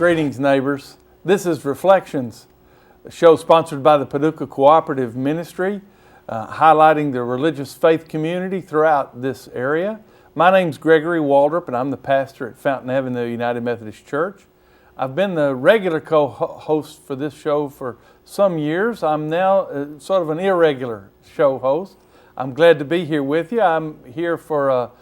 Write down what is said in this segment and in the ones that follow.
Greetings, neighbors. This is Reflections, a show sponsored by the Paducah Cooperative Ministry, highlighting the religious faith community throughout this area. My name's Gregory Waldrop, and I'm the pastor at Fountain Avenue United Methodist Church. I've been the regular co-host for this show for some years. I'm now sort of an irregular show host. I'm glad to be here with you. I'm here for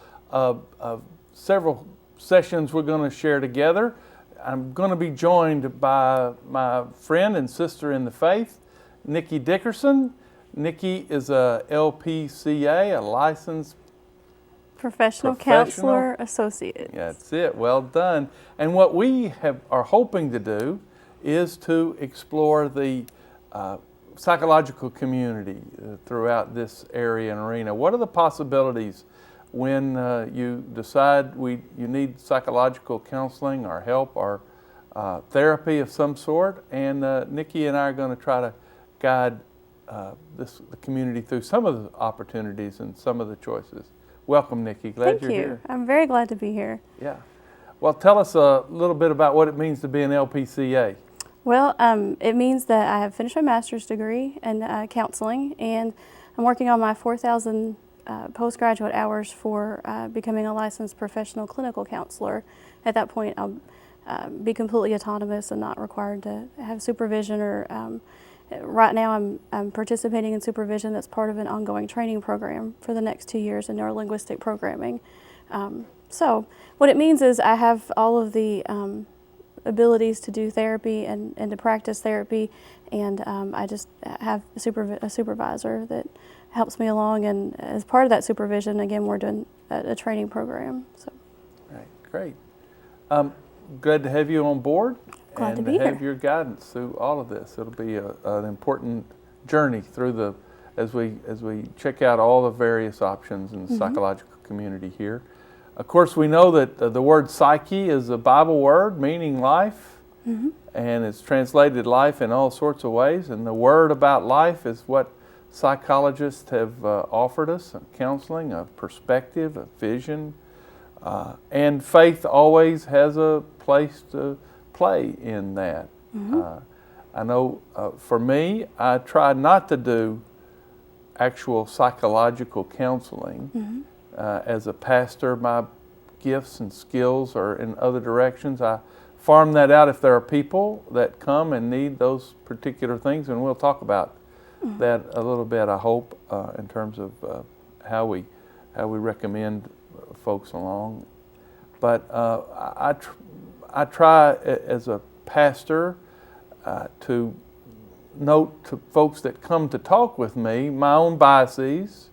several sessions we're going to share together. I'm going to be joined by my friend and sister in the faith, Nikki Dickerson. Nikki is a LPCA, a licensed Professional Counselor Associate. That's it. Well done. And what we are hoping to do is to explore the psychological community throughout this area and arena. What are the possibilities when you decide you need psychological counseling or help or therapy of some sort? And Nikki and I are going to try to guide the community through some of the opportunities and some of the choices. Welcome, Nikki. Glad you're here. I'm very glad to be here. Yeah. Well, tell us a little bit about what it means to be an LPCA. Well, it means that I have finished my master's degree in counseling, and I'm working on my 4,000 postgraduate hours for becoming a licensed professional clinical counselor. At that point, I'll be completely autonomous and not required to have supervision or right now I'm participating in supervision that's part of an ongoing training program for the next 2 years in neurolinguistic programming. So what it means is I have all of the abilities to do therapy and to practice therapy, and I just have a supervisor that helps me along, and as part of that supervision, again, we're doing a training program. So. Right, great. Glad to have you on board. Glad to be here. And here. have your guidance through all of this. It'll be an important journey through as we check out all the various options in the psychological community here. Of course, we know that the word psyche is a Bible word meaning life, and it's translated life in all sorts of ways. And the word about life is what psychologists have offered us: counseling, a perspective, a vision, and faith always has a place to play in that. I know for me, I try not to do actual psychological counseling. As a pastor, my gifts and skills are in other directions. I farm that out if there are people that come and need those particular things, and we'll talk about that a little bit, I hope, in terms of how we recommend folks along. But I try as a pastor to note to folks that come to talk with me my own biases.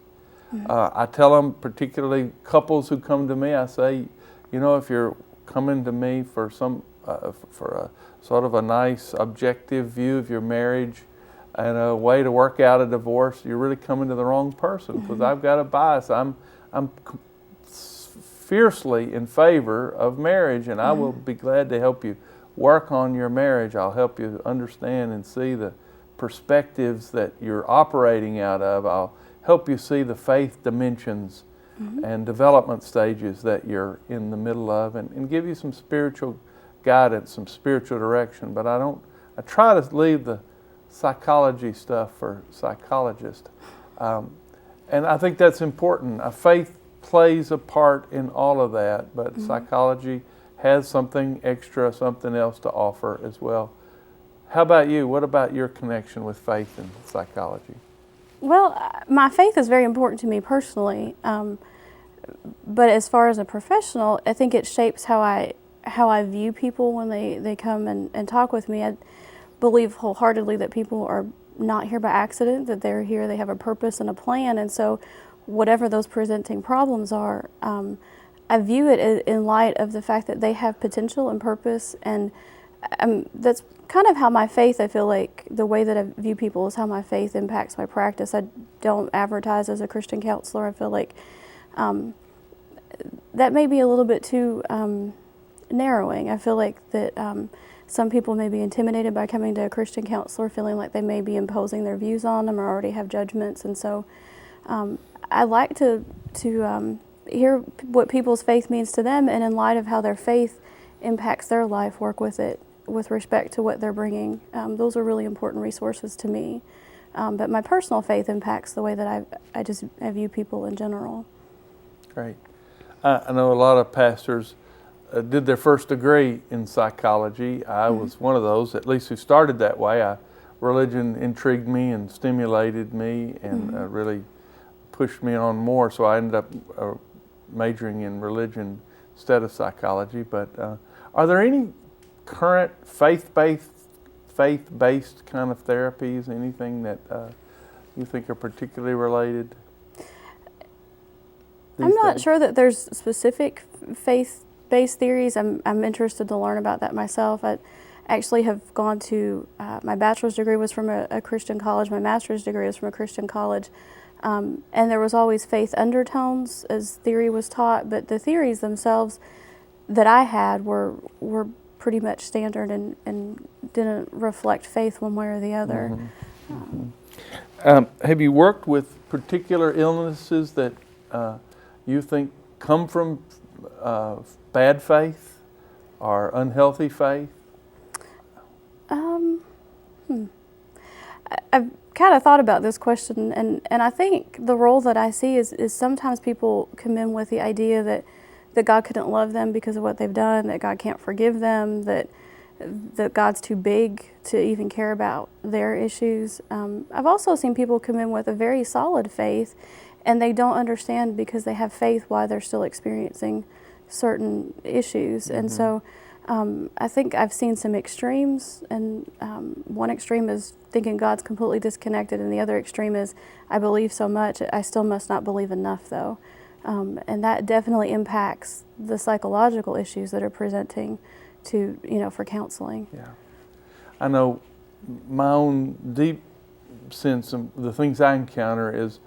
I tell them, particularly couples who come to me, I say, you know, if you're coming to me for for a sort of a nice objective view of your marriage and a way to work out a divorce, you're really coming to the wrong person, because I've got a bias. I'm fiercely in favor of marriage, and I will be glad to help you work on your marriage. I'll help you understand and see the perspectives that you're operating out of. I'll help you see the faith dimensions and development stages that you're in the middle of, and give you some spiritual guidance, some spiritual direction. But I try to leave the psychology stuff for psychologists. And I think that's important. Faith plays a part in all of that, but psychology has something extra, something else to offer as well. How about you? What about your connection with faith and psychology? Well, my faith is very important to me personally, but as far as a professional, I think it shapes how I view people when they come and talk with me. I believe wholeheartedly that people are not here by accident, that they're here, they have a purpose and a plan, and so whatever those presenting problems are, I view it in light of the fact that they have potential and purpose, and that's kind of how my faith, I feel like the way that I view people is how my faith impacts my practice. I don't advertise as a Christian counselor. I feel like that may be a little bit too narrowing. I feel like that some people may be intimidated by coming to a Christian counselor, feeling like they may be imposing their views on them or already have judgments, and so I like to hear what people's faith means to them, and in light of how their faith impacts their life, work with it with respect to what they're bringing. Those are really important resources to me. But my personal faith impacts the way that I view people in general. Great. I know a lot of pastors did their first degree in psychology. I was one of those, at least who started that way. Religion intrigued me and stimulated me and really pushed me on more, so I ended up majoring in religion instead of psychology. But are there any current faith-based kind of therapies, anything that you think are particularly related? I'm not sure that there's specific faith-based theories. I'm interested to learn about that myself. I actually have gone to, my bachelor's degree was from a Christian college, my master's degree was from a Christian college, and there was always faith undertones as theory was taught, but the theories themselves that I had were pretty much standard and didn't reflect faith one way or the other. Have you worked with particular illnesses that you think come from bad faith or unhealthy faith? I've kind of thought about this question, and I think the role that I see is sometimes people come in with the idea that God couldn't love them because of what they've done, that God can't forgive them, that God's too big to even care about their issues. I've also seen people come in with a very solid faith, and they don't understand because they have faith why they're still experiencing certain issues. And so I think I've seen some extremes, and one extreme is thinking God's completely disconnected, and the other extreme is I believe so much, I still must not believe enough though. And that definitely impacts the psychological issues that are presenting to, for counseling. Yeah. I know my own deep sense of the things I encounter is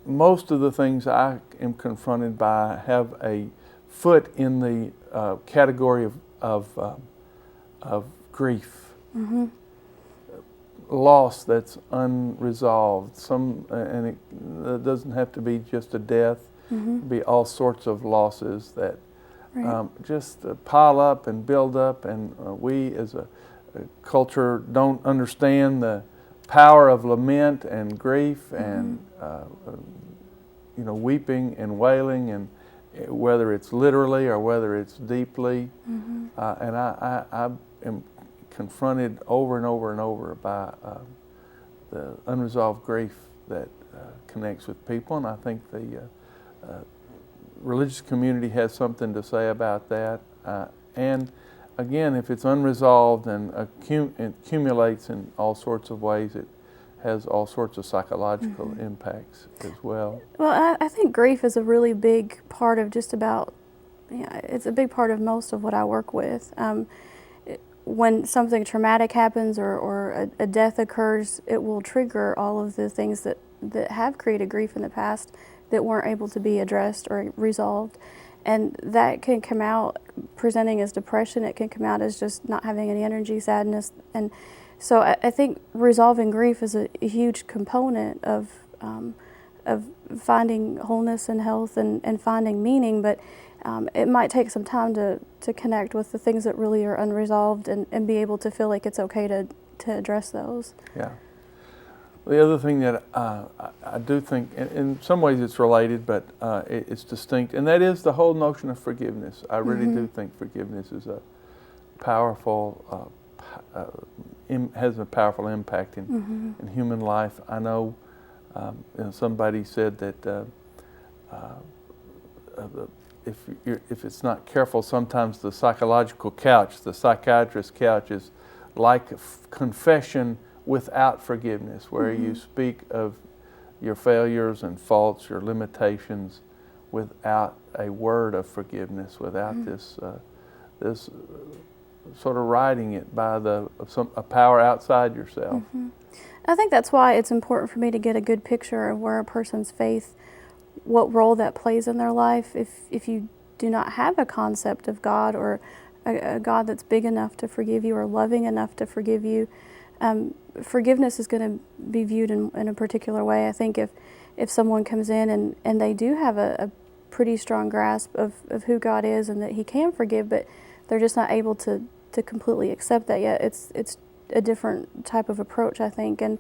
most of the things I am confronted by have a foot in the category of grief, loss that's unresolved. And it doesn't have to be just a death; it can be all sorts of losses that just pile up and build up. And we, as a culture, don't understand the power of lament and grief and weeping and wailing, and whether it's literally or whether it's deeply. And I am confronted over and over and over by the unresolved grief that connects with people, and I think the religious community has something to say about that. And again, if it's unresolved and accumulates in all sorts of ways, it has all sorts of psychological impacts as well. Well, I think grief is a really big part of just about, it's a big part of most of what I work with. When something traumatic happens or a death occurs, it will trigger all of the things that have created grief in the past that weren't able to be addressed or resolved. And that can come out presenting as depression, it can come out as just not having any energy, sadness. And so I think resolving grief is a huge component of finding wholeness and health and finding meaning, but it might take some time to connect with the things that really are unresolved and be able to feel like it's okay to address those. Yeah. The other thing that I do think, in some ways it's related, but it's distinct, and that is the whole notion of forgiveness. I really do think forgiveness is a powerful, has a powerful impact in human life. I know, somebody said that if it's not careful, sometimes the psychological couch, the psychiatrist's couch, is like confession without forgiveness, where you speak of your failures and faults, your limitations, without a word of forgiveness, without this sort of writing it by a power outside yourself. I think that's why it's important for me to get a good picture of where a person's faith, what role that plays in their life. If you do not have a concept of God or a God that's big enough to forgive you or loving enough to forgive you, forgiveness is going to be viewed in a particular way. I think if someone comes in and they do have a pretty strong grasp of who God is and that He can forgive, but they're just not able to completely accept that yet. It's a different type of approach, I think. And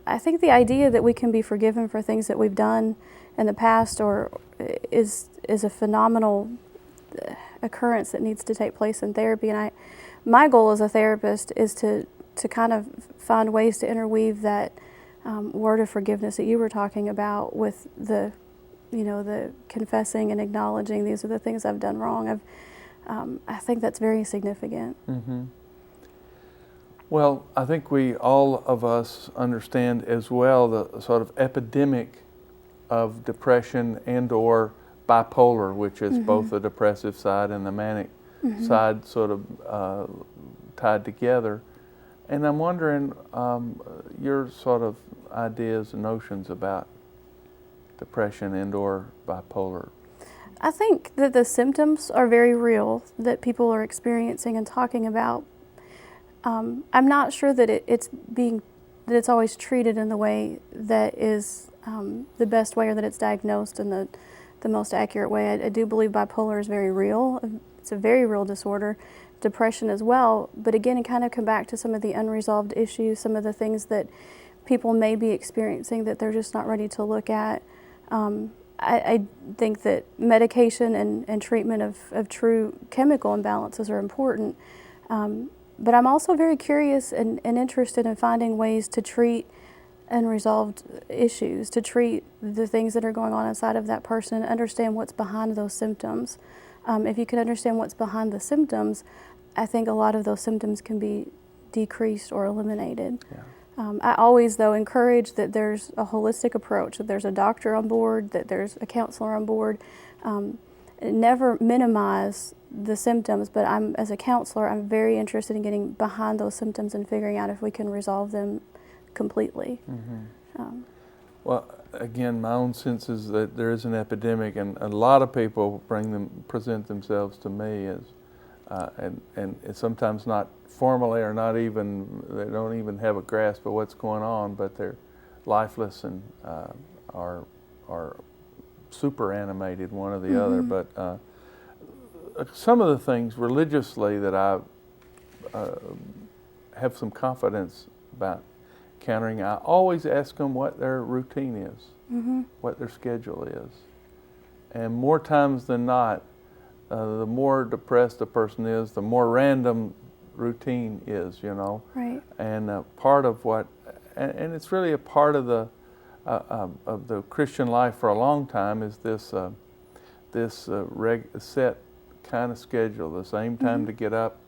I think the idea that we can be forgiven for things that we've done in the past is a phenomenal occurrence that needs to take place in therapy. And my goal as a therapist is to kind of find ways to interweave that word of forgiveness that you were talking about with the confessing and acknowledging these are the things I've done wrong. I think that's very significant. Mm-hmm. Well, I think all of us understand as well the sort of epidemic of depression and or bipolar, which is both the depressive side and the manic side sort of tied together. And I'm wondering your sort of ideas and notions about depression and or bipolar. I think that the symptoms are very real that people are experiencing and talking about. I'm not sure that it's always treated in the way that is the best way, or that it's diagnosed in the most accurate way. I do believe bipolar is very real. It's a very real disorder. Depression as well. But again, it kind of come back to some of the unresolved issues, some of the things that people may be experiencing that they're just not ready to look at. I think that medication and treatment of true chemical imbalances are important. But I'm also very curious and interested in finding ways to treat unresolved issues, to treat the things that are going on inside of that person and understand what's behind those symptoms. If you can understand what's behind the symptoms, I think a lot of those symptoms can be decreased or eliminated. Yeah. I always, though, encourage that there's a holistic approach, that there's a doctor on board, that there's a counselor on board. Never minimize the symptoms, but as a counselor, I'm very interested in getting behind those symptoms and figuring out if we can resolve them completely. Mm-hmm. Well, again, my own sense is that there is an epidemic, and a lot of people present themselves to me as, and it's sometimes not formally or not even, they don't even have a grasp of what's going on, but they're lifeless and are super animated, one or the other. But some of the things religiously that I have some confidence about countering, I always ask them what their routine is, what their schedule is. And more times than not, the more depressed a person is, the more random routine is, Right. And part of what, and it's really a part of the Christian life for a long time is this set kind of schedule, the same time to get up,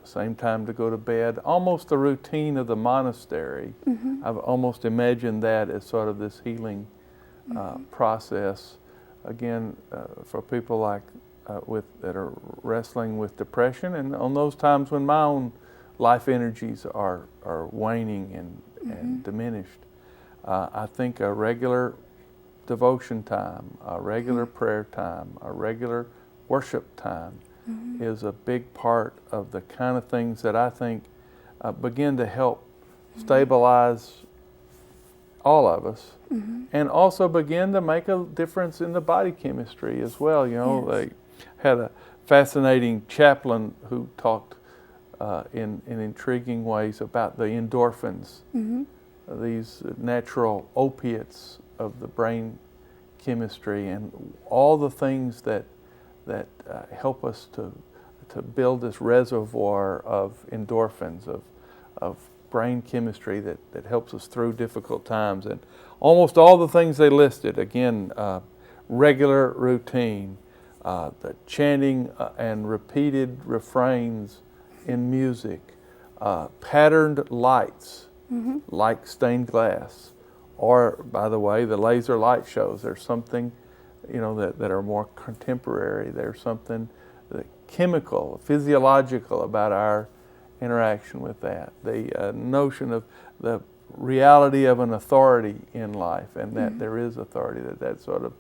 same time to go to bed, almost the routine of the monastery. I've almost imagined that as sort of this healing process. Again, for people like that are wrestling with depression, and on those times when my own life energies are waning and diminished, I think a regular devotion time, a regular prayer time, a regular worship time is a big part of the kind of things that I think begin to help stabilize all of us, and also begin to make a difference in the body chemistry as well. Yes. They had a fascinating chaplain who talked in intriguing ways about the endorphins, these natural opiates of the brain chemistry, and all the things that help us to build this reservoir of endorphins, of brain chemistry that helps us through difficult times. And almost all the things they listed, again, regular routine, the chanting and repeated refrains in music, patterned lights, like stained glass, or, by the way, the laser light shows. There's something, that are more contemporary. There's something chemical, physiological about our interaction with that. The notion of the reality of an authority in life, and that there is authority, that sort of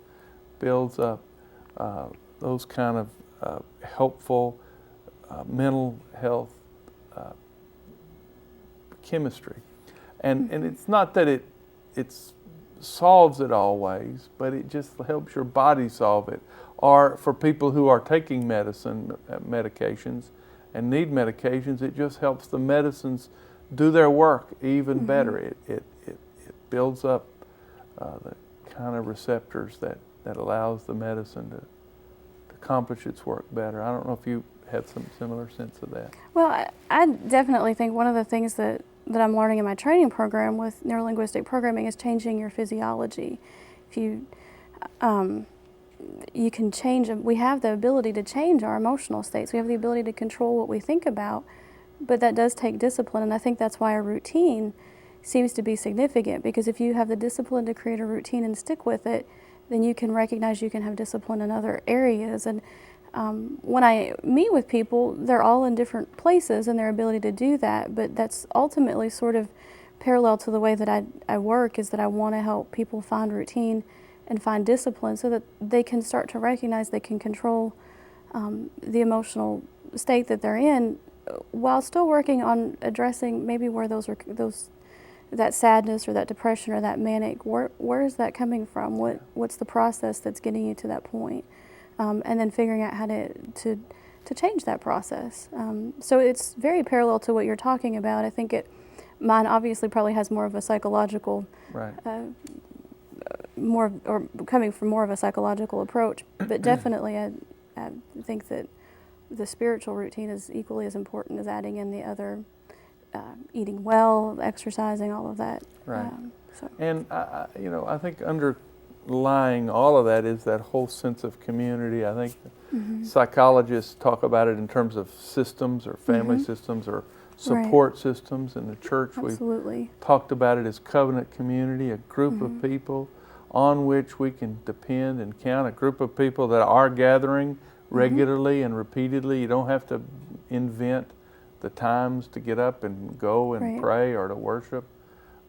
builds up those kind of helpful mental health chemistry. And it's not that it's solves it always, but it just helps your body solve it. Or for people who are taking medications and need medications, it just helps the medicines do their work even better. It builds up the kind of receptors that allows the medicine to accomplish its work better. I don't know if you had some similar sense of that. Well, I definitely think one of the things that I'm learning in my training program with neurolinguistic programming is changing your physiology. If you you can change, we have the ability to change our emotional states. We have the ability to control what we think about, but that does take discipline, and I think that's why a routine seems to be significant, because if you have the discipline to create a routine and stick with it, then you can recognize you can have discipline in other areas. And when I meet with people, they're all in different places in their ability to do that, but that's ultimately sort of parallel to the way that I work, is that I want to help people find routine and find discipline so that they can start to recognize they can control the emotional state that they're in, while still working on addressing maybe where that sadness or that depression or that manic, where is that coming from? What's the process that's getting you to that point? And then figuring out how to change that process. So it's very parallel to what you're talking about. I think mine obviously probably has more of a psychological, Right. Coming from more of a psychological approach, but definitely I think that the spiritual routine is equally as important as adding in the other, eating well, exercising, all of that. Right. And I think underlying all of that is that whole sense of community. I think psychologists talk about it in terms of systems or family systems or support systems. In the church, we've talked about it as covenant community, a group of people on which we can depend and count, a group of people that are gathering regularly and repeatedly. You don't have to invent the times to get up and go and pray or to worship.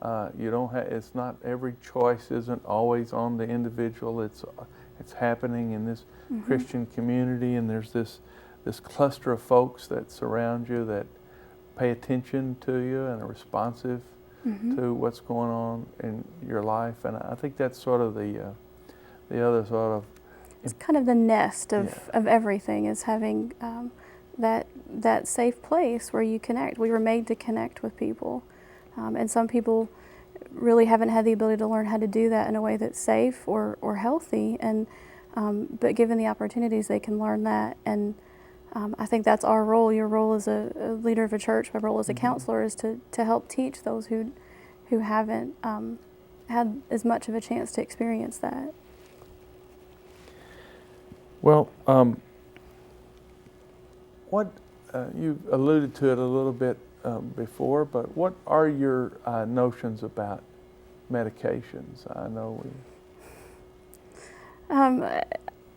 You don't have. It's not, every choice isn't always on the individual. It's happening in this Christian community, and there's this cluster of folks that surround you that pay attention to you and are responsive to what's going on in your life. And I think that's sort of the other sort of. It's kind of the nest of everything, is having that safe place where you connect. We were made to connect with people, and some people really haven't had the ability to learn how to do that in a way that's safe or healthy. And but given the opportunities, they can learn that. And I think that's our role. Your role as a leader of a church, my role as a counselor, is to help teach those who haven't had as much of a chance to experience that. Well, what you alluded to it a little bit before, but what are your notions about medications? I know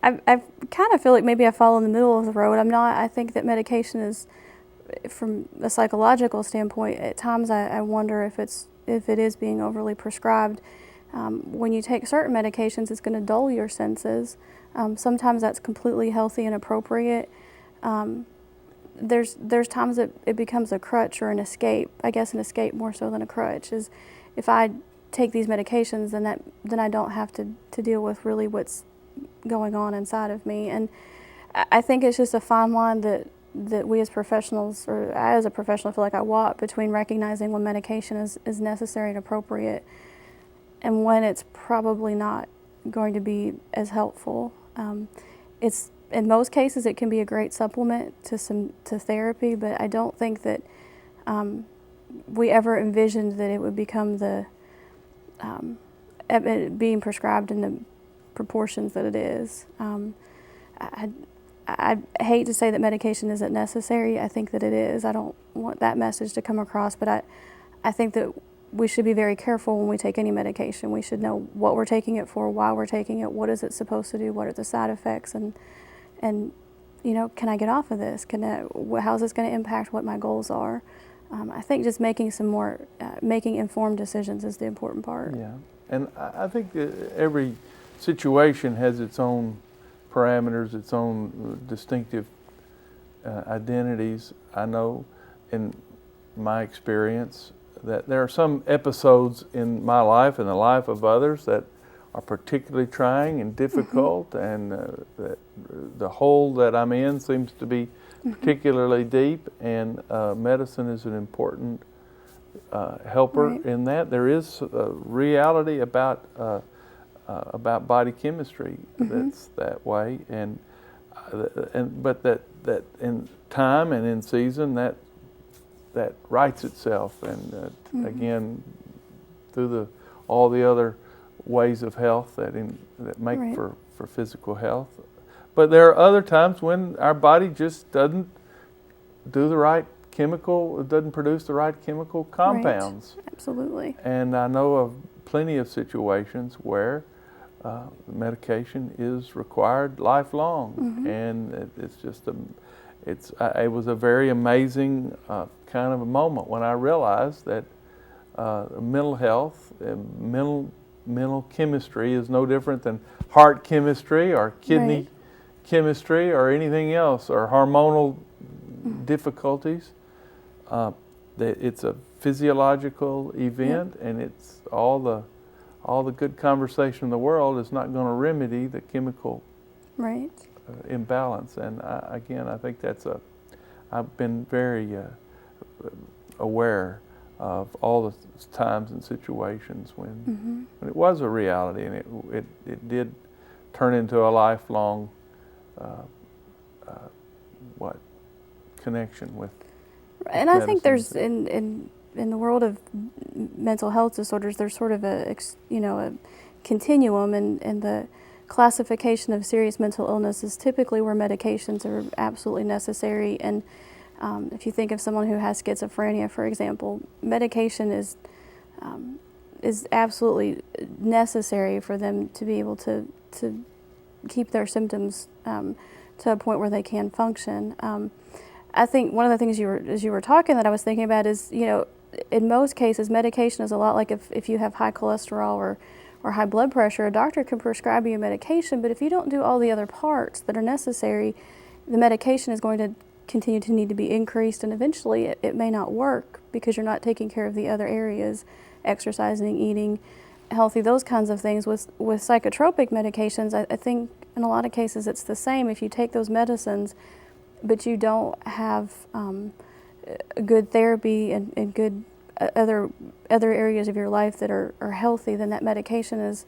I kind of feel like maybe I fall in the middle of the road. I think that medication is, from a psychological standpoint, at times I wonder if it is being overly prescribed. When you take certain medications, it's going to dull your senses. Sometimes that's completely healthy and appropriate. There's times that it becomes a crutch or an escape. I guess an escape more so than a crutch is, if I take these medications, then I don't have to deal with really what's going on inside of me. And I think it's just a fine line that we as professionals, or I as a professional, feel like I walk between recognizing when medication is necessary and appropriate, and when it's probably not going to be as helpful. It's, in most cases, it can be a great supplement to therapy, but I don't think that we ever envisioned that it would become it being prescribed in the proportions that it is. I hate to say that medication isn't necessary. I think that it is. I don't want that message to come across, but I think that we should be very careful when we take any medication. We should know what we're taking it for, why we're taking it, what is it supposed to do, what are the side effects, and can I get off of this? How is this going to impact what my goals are? I think just making making informed decisions is the important part. Yeah, and I think that every situation has its own parameters, its own distinctive identities. I know in my experience, that there are some episodes in my life and the life of others that are particularly trying and difficult, and that the hole that I'm in seems to be particularly deep, and medicine is an important helper in that. There is a reality about body chemistry that's that way, but that in time and in season that rights itself, and again through all the other ways of health that make for physical health. But there are other times when our body just doesn't do the right chemical, it doesn't produce the right chemical compounds. Right. Absolutely. And I know of plenty of situations where medication is required lifelong, and it's just it was a very amazing kind of a moment when I realized that mental health and mental chemistry is no different than heart chemistry or kidney chemistry or anything else, or hormonal difficulties. It's a physiological event, and it's all the good conversation in the world is not going to remedy the chemical imbalance. And I think I've been very aware of all the times and situations when it was a reality, and it did turn into a lifelong connection with. And I think there's in the world of mental health disorders, there's sort of a continuum, and the classification of serious mental illness is typically where medications are absolutely necessary. And if you think of someone who has schizophrenia, for example, medication is absolutely necessary for them to be able to keep their symptoms to a point where they can function. I think one of the things as you were talking that I was thinking about is, in most cases, medication is a lot like if you have high cholesterol or high blood pressure, a doctor can prescribe you medication, but if you don't do all the other parts that are necessary, the medication is going to continue to need to be increased, and eventually it may not work because you're not taking care of the other areas, exercising, eating healthy, those kinds of things. With psychotropic medications, I think in a lot of cases it's the same. If you take those medicines but you don't have good therapy and good other areas of your life that are healthy, then that medication is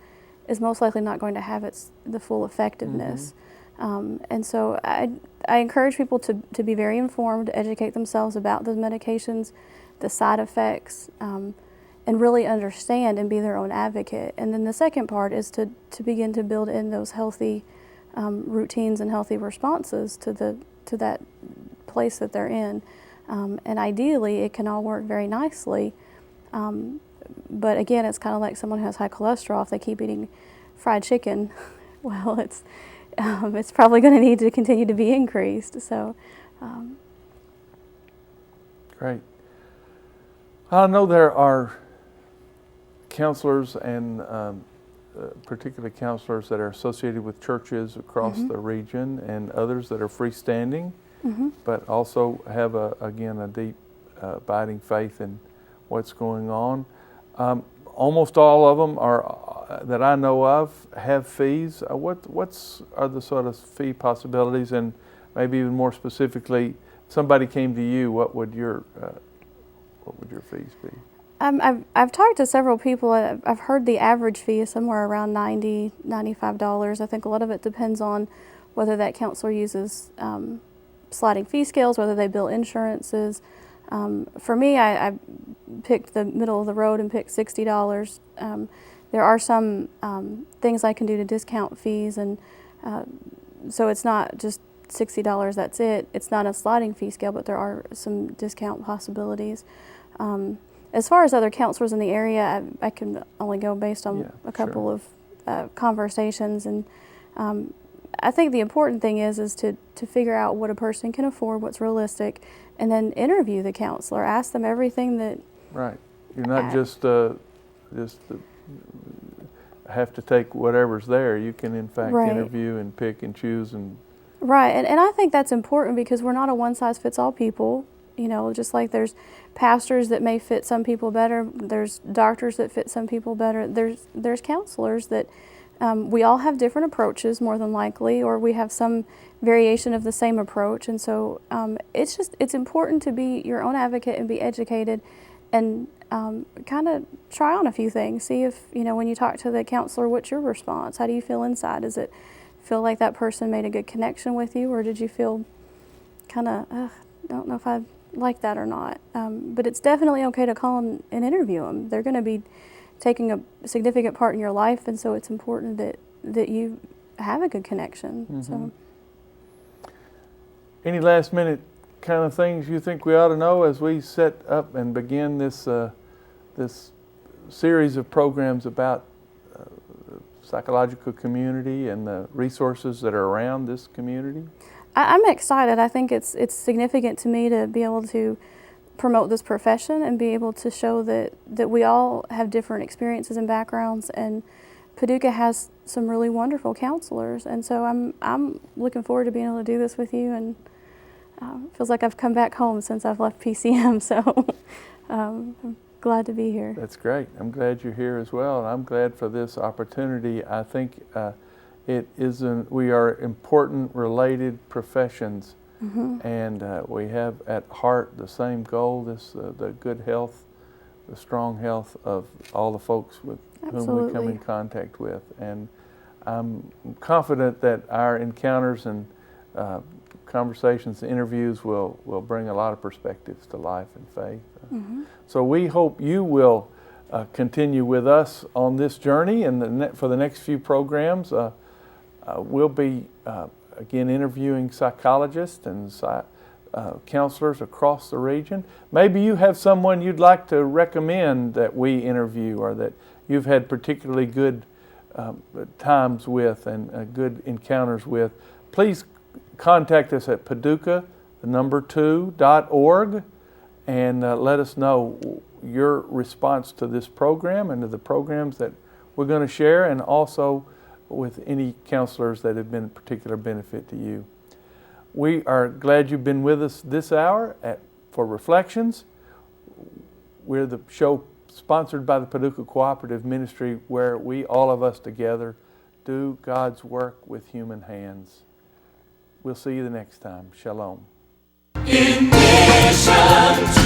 most likely not going to have the full effectiveness. And so I encourage people to be very informed, educate themselves about those medications, the side effects, and really understand and be their own advocate. And then the second part is to begin to build in those healthy routines and healthy responses to that place that they're in. And ideally, it can all work very nicely. But again, it's kind of like someone who has high cholesterol. If they keep eating fried chicken, well, it's probably going to need to continue to be increased. So, great. I know there are counselors and particularly counselors that are associated with churches across the region, and others that are freestanding, but also have a deep abiding faith in what's going on. Almost all of them are that I know of have fees. What are the sort of fee possibilities, and maybe even more specifically, if somebody came to you, what would your fees be? I've talked to several people. I've heard the average fee is somewhere around $90, $95. I think a lot of it depends on whether that counselor uses sliding fee scales, whether they bill insurances. For me, I picked the middle of the road and picked $60. There are some things I can do to discount fees, and so it's not just $60, that's it. It's not a sliding fee scale, but there are some discount possibilities. As far as other counselors in the area, I can only go based on a couple of conversations, and I think the important thing is to figure out what a person can afford, what's realistic, and then interview the counselor. Ask them everything that. Right. You're not just have to take whatever's there. You can in fact interview and pick and choose and. Right, and I think that's important because we're not a one-size-fits-all people. You know, just like there's pastors that may fit some people better, there's doctors that fit some people better, there's counselors that we all have different approaches more than likely, or we have some variation of the same approach. And so it's important to be your own advocate and be educated and kind of try on a few things. See if, you know, when you talk to the counselor, what's your response? How do you feel inside? Does it feel like that person made a good connection with you, or did you feel kind of, don't know if I like that or not? But it's definitely okay to call them and interview them. They're going to be taking a significant part in your life, and so it's important that you have a good connection. Mm-hmm. So, any last minute kind of things you think we ought to know as we set up and begin this this series of programs about psychological community and the resources that are around this community? I'm excited. I think it's significant to me to be able to promote this profession and be able to show that we all have different experiences and backgrounds, and Paducah has some really wonderful counselors, and so I'm looking forward to being able to do this with you, and it feels like I've come back home since I've left PCM, so I'm glad to be here. That's great. I'm glad you're here as well, and I'm glad for this opportunity. I think we are important related professions. Mm-hmm. And we have at heart the same goal, the good health, the strong health of all the folks with Absolutely. whom we come in contact with. And I'm confident that our encounters and conversations, interviews will bring a lot of perspectives to life and faith. Mm-hmm. So we hope you will continue with us on this journey, and for the next few programs, we'll be again interviewing psychologists and counselors across the region. Maybe you have someone you'd like to recommend that we interview, or that you've had particularly good times with and good encounters with. Please contact us at Paducah2.org and let us know your response to this program and to the programs that we're going to share, and also with any counselors that have been a particular benefit to you. We are glad you've been with us this hour for Reflections. We're the show sponsored by the Paducah Cooperative Ministry, where we, all of us together, do God's work with human hands. We'll see you the next time. Shalom. In mission